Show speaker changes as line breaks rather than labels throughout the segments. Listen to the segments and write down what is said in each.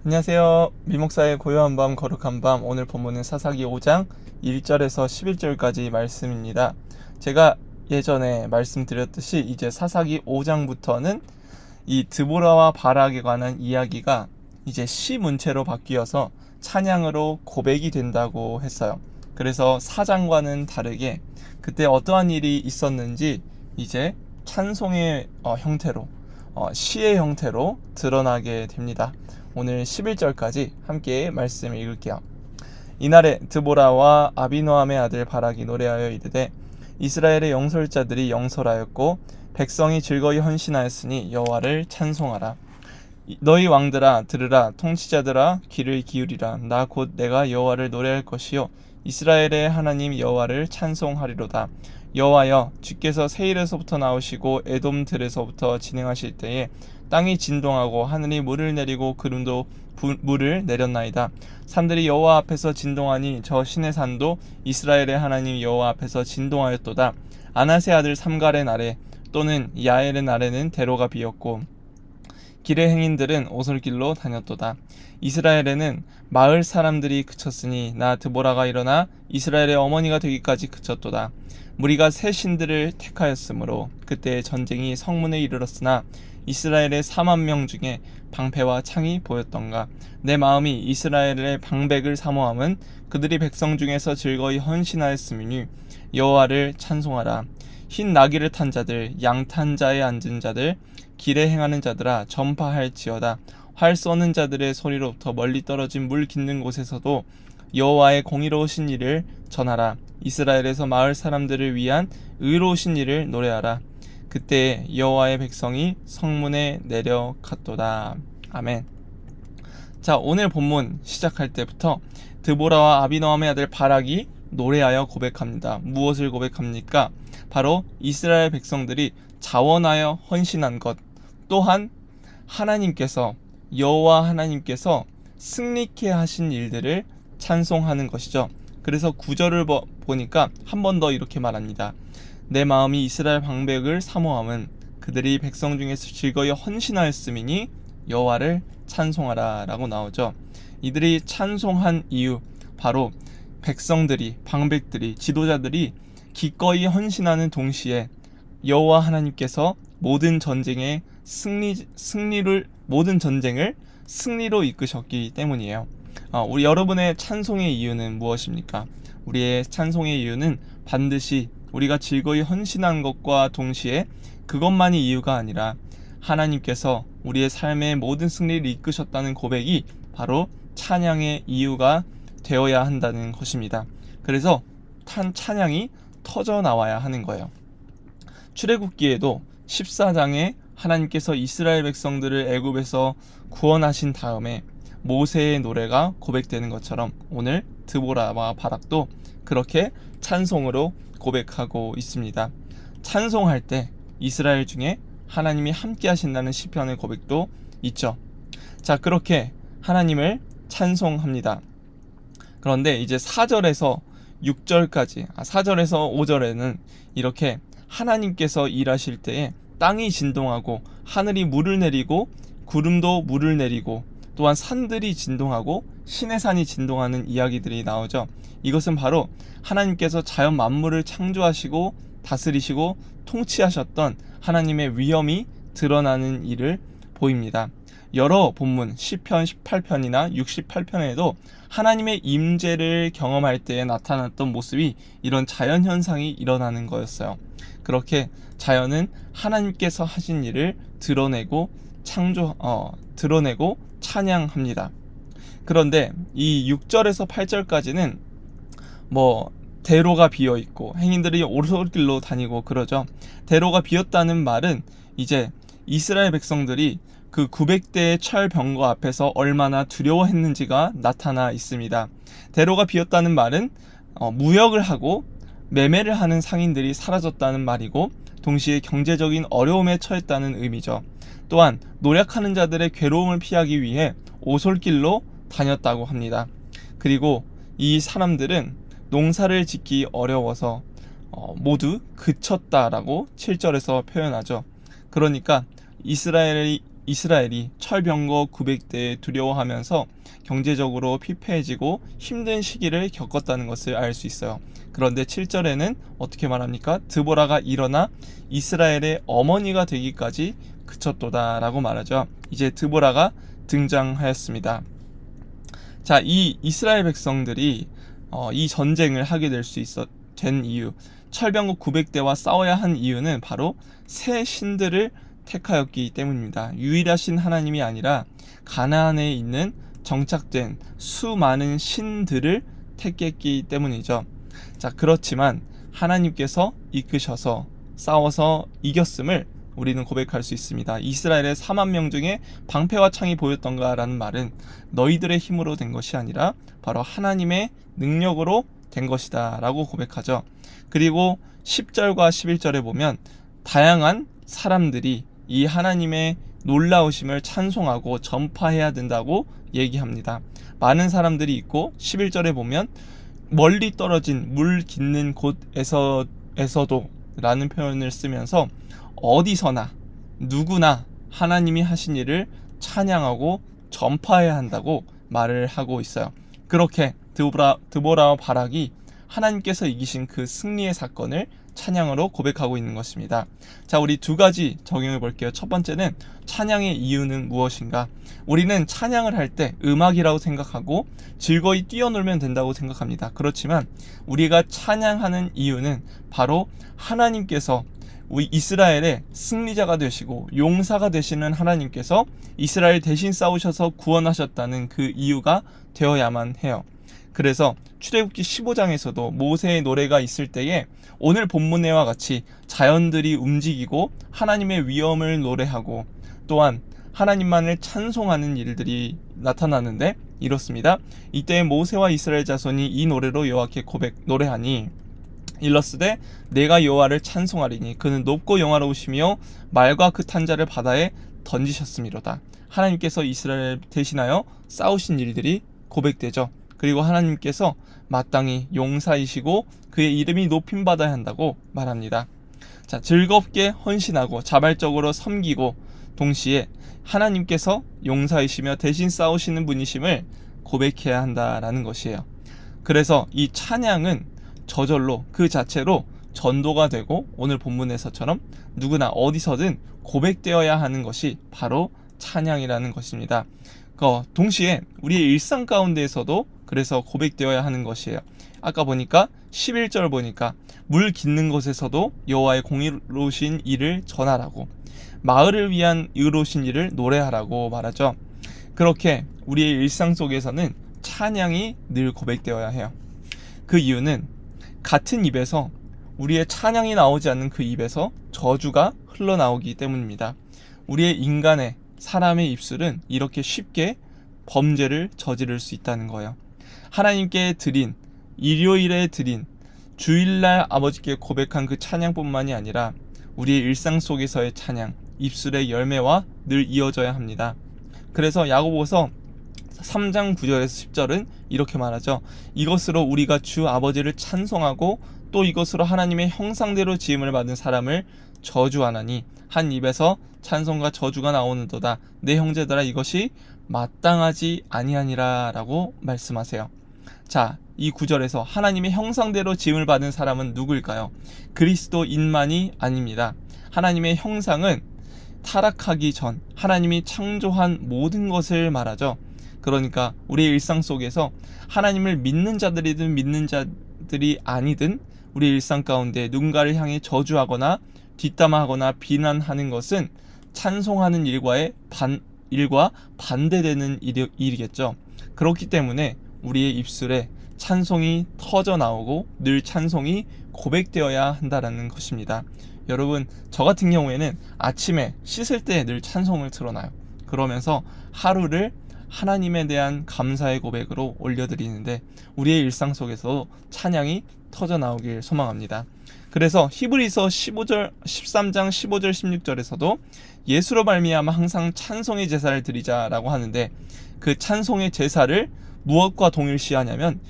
안녕하세요. 미목사의 고요한 밤 거룩한 밤, 오늘 본문은 사사기 5장 1절에서 11절까지 말씀입니다. 제가 예전에 말씀드렸듯이 이제 사사기 5장부터는 이 드보라와 바락에 관한 이야기가 이제 시문체로 바뀌어서 찬양으로 고백이 된다고 했어요. 그래서 4장과는 다르게 그때 어떠한 일이 있었는지 이제 찬송의 형태로, 시의 형태로 드러나게 됩니다. 오늘 11절까지 함께 말씀을 읽을게요. 이날에 드보라와 아비노함의 아들 바락이 노래하여 이르되 이스라엘의 영솔자들이 영솔하였고 백성이 즐거이 헌신하였으니 여호와를 찬송하라. 너희 왕들아 들으라, 통치자들아 귀를 기울이라. 나 곧 내가 여호와를 노래할 것이요 이스라엘의 하나님 여호와를 찬송하리로다. 여호와여, 주께서 세일에서부터 나오시고 에돔 들에서부터 진행하실 때에 땅이 진동하고 하늘이 물을 내리고 구름도 물을 내렸나이다. 산들이 여호와 앞에서 진동하니 저 신의 산도 이스라엘의 하나님 여호와 앞에서 진동하였도다. 아낫의 아들 삼갈의 날에 또는 야엘의 날에는 대로가 비었고 길의 행인들은 오솔길로 다녔도다. 이스라엘에는 마을 사람들이 그쳤으니 나 드보라가 일어나 이스라엘의 어머니가 되기까지 그쳤도다. 무리가 새 신들을 택하였으므로 그때 전쟁이 성문에 이르렀으나 이스라엘의 4만 명 중에 방패와 창이 보였던가. 내 마음이 이스라엘의 방백을 사모함은 그들이 백성 중에서 즐거이 헌신하였으니 여호와를 찬송하라. 흰 나귀를 탄 자들, 양 탄 자에 앉은 자들, 길에 행하는 자들아 전파할지어다. 활 쏘는 자들의 소리로부터 멀리 떨어진 물 깃는 곳에서도 여호와의 공의로우신 일을 전하라. 이스라엘에서 마을 사람들을 위한 의로우신 일을 노래하라. 그때 여호와의 백성이 성문에 내려갔도다. 아멘. 자, 오늘 본문 시작할 때부터 드보라와 아비노함의 아들 바락이 노래하여 고백합니다. 무엇을 고백합니까? 바로 이스라엘 백성들이 자원하여 헌신한 것, 또한 하나님께서, 여호와 하나님께서 승리케 하신 일들을 찬송하는 것이죠. 그래서 9절을 보니까 한 번 더 이렇게 말합니다. 내 마음이 이스라엘 방백을 사모함은 그들이 백성 중에서 즐거이 헌신하였음이니 여호와를 찬송하라 라고 나오죠. 이들이 찬송한 이유, 바로 백성들이, 방백들이, 지도자들이 기꺼이 헌신하는 동시에 여호와 하나님께서 모든 전쟁의 모든 전쟁을 승리로 이끄셨기 때문이에요. 우리 여러분의 찬송의 이유는 무엇입니까? 우리의 찬송의 이유는 반드시 우리가 즐거이 헌신한 것과 동시에 그것만이 이유가 아니라 하나님께서 우리의 삶의 모든 승리를 이끄셨다는 고백이 바로 찬양의 이유가 되어야 한다는 것입니다. 그래서 찬양이 터져 나와야 하는 거예요. 출애굽기에도 14장에 하나님께서 이스라엘 백성들을 애굽에서 구원하신 다음에 모세의 노래가 고백되는 것처럼 오늘 드보라와 바락도 그렇게 찬송으로 고백하고 있습니다. 찬송할 때 이스라엘 중에 하나님이 함께 하신다는 시편의 고백도 있죠. 자, 그렇게 하나님을 찬송합니다. 그런데 이제 4절에서 6절까지, 4절에서 5절에는 이렇게 하나님께서 일하실 때에 땅이 진동하고 하늘이 물을 내리고 구름도 물을 내리고 또한 산들이 진동하고 신의 산이 진동하는 이야기들이 나오죠. 이것은 바로 하나님께서 자연 만물을 창조하시고 다스리시고 통치하셨던 하나님의 위엄이 드러나는 일을 보입니다. 여러 본문, 시편 18편이나 68편에도 하나님의 임재를 경험할 때에 나타났던 모습이 이런 자연현상이 일어나는 거였어요. 그렇게 자연은 하나님께서 하신 일을 드러내고 찬양합니다. 그런데 이 6절에서 8절까지는 대로가 비어 있고 행인들이 오솔길로 다니고 그러죠. 대로가 비었다는 말은 이제 이스라엘 백성들이 그 900대의 철병거 앞에서 얼마나 두려워했는지가 나타나 있습니다. 대로가 비었다는 말은 무역을 하고 매매를 하는 상인들이 사라졌다는 말이고 동시에 경제적인 어려움에 처했다는 의미죠. 또한 노력하는 자들의 괴로움을 피하기 위해 오솔길로 다녔다고 합니다. 그리고 이 사람들은 농사를 짓기 어려워서 모두 그쳤다라고 7절에서 표현하죠. 그러니까 이스라엘이 이스라엘이 철병거 900대에 두려워하면서 경제적으로 피폐해지고 힘든 시기를 겪었다는 것을 알 수 있어요. 그런데 7절에는 어떻게 말합니까? 드보라가 일어나 이스라엘의 어머니가 되기까지 그쳤도다 라고 말하죠. 이제 드보라가 등장하였습니다. 자, 이 이스라엘 백성들이 이 전쟁을 하게 된 이유, 철병거 900대와 싸워야 한 이유는 바로 새 신들을 택하였기 때문입니다. 유일하신 하나님이 아니라 가나안에 있는 정착된 수많은 신들을 택했기 때문이죠. 자, 그렇지만 하나님께서 이끄셔서 싸워서 이겼음을 우리는 고백할 수 있습니다. 이스라엘의 4만 명 중에 방패와 창이 보였던가라는 말은 너희들의 힘으로 된 것이 아니라 바로 하나님의 능력으로 된 것이다 라고 고백하죠. 그리고 10절과 11절에 보면 다양한 사람들이 이 하나님의 놀라우심을 찬송하고 전파해야 된다고 얘기합니다. 많은 사람들이 있고 11절에 보면 멀리 떨어진 물 깃는 곳에서도 라는 표현을 쓰면서 어디서나 누구나 하나님이 하신 일을 찬양하고 전파해야 한다고 말을 하고 있어요. 그렇게 드보라와 바락이 하나님께서 이기신 그 승리의 사건을 찬양으로 고백하고 있는 것입니다. 자, 우리 두 가지 적용해 볼게요. 첫 번째는 찬양의 이유는 무엇인가? 우리는 찬양을 할 때 음악이라고 생각하고 즐거이 뛰어놀면 된다고 생각합니다. 그렇지만 우리가 찬양하는 이유는 바로 하나님께서 우리 이스라엘의 승리자가 되시고 용사가 되시는 하나님께서 이스라엘 대신 싸우셔서 구원하셨다는 그 이유가 되어야만 해요. 그래서 출애굽기 15장에서도 모세의 노래가 있을 때에 오늘 본문에와 같이 자연들이 움직이고 하나님의 위엄을 노래하고 또한 하나님만을 찬송하는 일들이 나타나는데 이렇습니다. 이때 모세와 이스라엘 자손이 이 노래로 여호와께 노래하니 일러스되 내가 여호와를 찬송하리니 그는 높고 영화로우시며 말과 그 탄자를 바다에 던지셨음이로다. 하나님께서 이스라엘 대신하여 싸우신 일들이 고백되죠. 그리고 하나님께서 마땅히 용사이시고 그의 이름이 높임 받아야 한다고 말합니다. 자, 즐겁게 헌신하고 자발적으로 섬기고 동시에 하나님께서 용사이시며 대신 싸우시는 분이심을 고백해야 한다라는 것이에요. 그래서 이 찬양은 저절로 그 자체로 전도가 되고 오늘 본문에서처럼 누구나 어디서든 고백되어야 하는 것이 바로 찬양이라는 것입니다. 동시에 우리의 일상 가운데에서도 그래서 고백되어야 하는 것이에요. 아까 보니까 11절 보니까 물 깃는 곳에서도 여호와의 공의로우신 일을 전하라고, 마을을 위한 의로우신 일을 노래하라고 말하죠. 그렇게 우리의 일상 속에서는 찬양이 늘 고백되어야 해요. 그 이유는 같은 입에서 우리의 찬양이 나오지 않는 그 입에서 저주가 흘러나오기 때문입니다. 우리의 인간의 사람의 입술은 이렇게 쉽게 범죄를 저지를 수 있다는 거예요. 하나님께 드린, 일요일에 드린, 주일날 아버지께 고백한 그 찬양뿐만이 아니라 우리의 일상 속에서의 찬양, 입술의 열매와 늘 이어져야 합니다. 그래서 야고보서 3장 9절에서 10절은 이렇게 말하죠. 이것으로 우리가 주 아버지를 찬송하고 또 이것으로 하나님의 형상대로 지음을 받은 사람을 저주하나니 한 입에서 찬송과 저주가 나오는도다. 내 형제들아 이것이 마땅하지 아니하니라 라고 말씀하세요. 자, 이 구절에서 하나님의 형상대로 지음을 받은 사람은 누구일까요? 그리스도인만이 아닙니다. 하나님의 형상은 타락하기 전 하나님이 창조한 모든 것을 말하죠. 그러니까 우리의 일상 속에서 하나님을 믿는 자들이든 믿는 자들이 아니든 우리 일상 가운데 누군가를 향해 저주하거나 뒷담화하거나 비난하는 것은 찬송하는 일과 반대되는 일이겠죠. 그렇기 때문에 우리의 입술에 찬송이 터져 나오고 늘 찬송이 고백되어야 한다는 것입니다. 여러분, 저 같은 경우에는 아침에 씻을 때 늘 찬송을 틀어놔요. 그러면서 하루를 하나님에 대한 감사의 고백으로 올려드리는데 우리의 일상 속에서 찬양이 터져 나오길 소망합니다. 그래서 히브리서 13장 15절 16절에서도 예수로 말미암아 항상 찬송의 제사를 드리자라고 하는데 그 찬송의 제사를 무엇과 동일시하냐면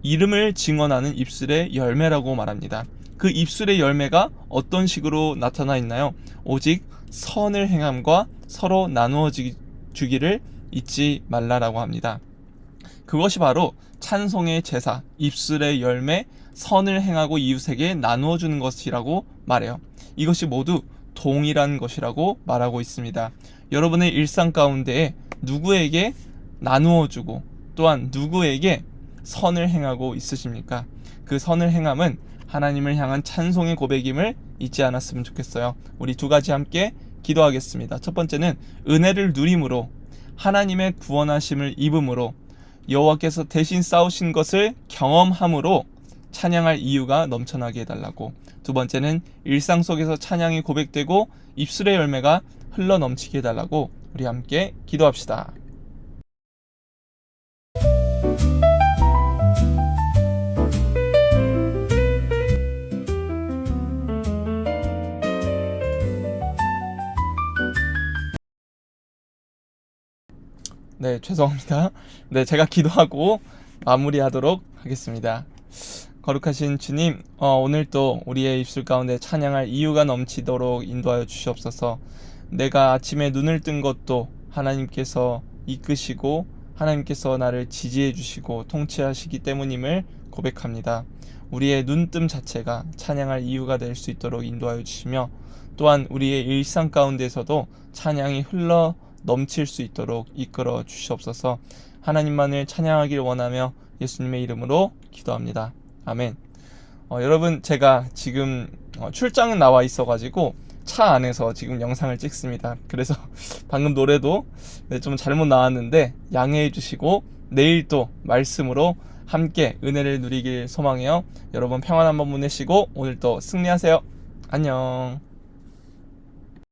이름을 증언하는 입술의 열매라고 말합니다. 그 입술의 열매가 어떤 식으로 나타나 있나요? 오직 선을 행함과 서로 나누어 주기를 잊지 말라라고 합니다. 그것이 바로 찬송의 제사, 입술의 열매, 선을 행하고 이웃에게 나누어 주는 것이라고 말해요. 이것이 모두 동일한 것이라고 말하고 있습니다. 여러분의 일상 가운데에 누구에게 나누어 주고 또한 누구에게 선을 행하고 있으십니까? 그 선을 행함은 하나님을 향한 찬송의 고백임을 잊지 않았으면 좋겠어요. 우리 두 가지 함께 기도하겠습니다. 첫 번째는 은혜를 누림으로 하나님의 구원하심을 입음으로 여호와께서 대신 싸우신 것을 경험함으로 찬양할 이유가 넘쳐나게 해달라고. 두 번째는 일상 속에서 찬양이 고백되고 입술의 열매가 흘러 넘치게 해달라고 우리 함께 기도합시다. 네, 죄송합니다. 네, 제가 기도하고 마무리하도록 하겠습니다. 거룩하신 주님, 오늘 또 우리의 입술 가운데 찬양할 이유가 넘치도록 인도하여 주시옵소서. 내가 아침에 눈을 뜬 것도 하나님께서 이끄시고 하나님께서 나를 지지해 주시고 통치하시기 때문임을 고백합니다. 우리의 눈뜸 자체가 찬양할 이유가 될 수 있도록 인도하여 주시며 또한 우리의 일상 가운데서도 찬양이 흘러 넘칠 수 있도록 이끌어 주시옵소서. 하나님만을 찬양하길 원하며 예수님의 이름으로 기도합니다. 아멘. 여러분, 제가 지금 출장은 나와 있어가지고 차 안에서 지금 영상을 찍습니다. 그래서 방금 노래도 좀 잘못 나왔는데 양해해 주시고 내일 또 말씀으로 함께 은혜를 누리길 소망해요. 여러분 평안한 밤 보내시고 오늘 또 승리하세요. 안녕.